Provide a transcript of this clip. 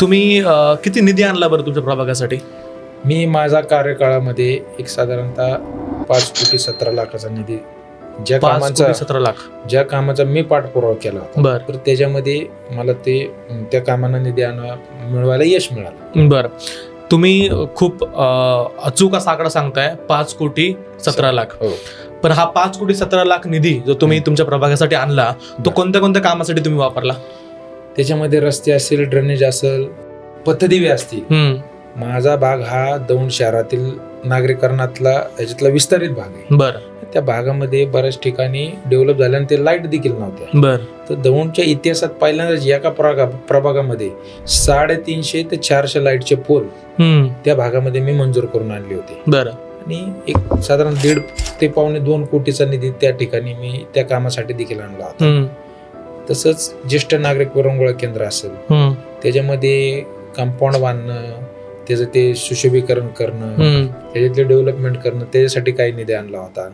तुम्ही किती निधी आणला बरं तुमच्या प्रभागासाठी? मी माझा कार्यकाळामध्ये एक साधारणतः 5,17,00,000चा निधी ज्या 5,17,00,000. कामाचा मी पाठपुरावा केला होता, बर तर त्याच्यामध्ये मला त्या कामांना निधी मिळवायला यश मिळालं. बर तुम्ही खूप अचूक असा आकडा सांगताय, 5,17,00,000. हो. पण हा 5,17,00,000 निधी जो तुम्ही तुमच्या प्रभागासाठी आणला, तो कोणत्या कोणत्या कामासाठी तुम्ही वापरला? त्याच्यामध्ये रस्ते असेल, ड्रेनेज असेल, पथदिवे असतील. माझा भाग हा दौंड शहरातील नागरीकरणातला याच्यातला विस्तारित भाग आहे. बर त्या भागामध्ये बऱ्याच ठिकाणी डेव्हलप झाल्या आणि ते लाईट देखील नव्हत्या. बर तर दौंडच्या इतिहासात पहिल्यांदाच एका प्रभागामध्ये 350 ते 400 लाईटचे पोल त्या भागामध्ये मी मंजूर करून आणले होते. बर आणि एक साधारण 1.5 ते 2 कोटीचा निधी त्या ठिकाणी मी त्या कामासाठी देखील आणला होता. तसंच ज्येष्ठ नागरिक विरंगुळा केंद्र असेल, त्याच्यामध्ये कंपाऊंड बांधणं, त्याचं ते सुशोभीकरण करणं, त्याच्यातले डेव्हलपमेंट करणं, त्याच्यासाठी काही निधी आणला होता.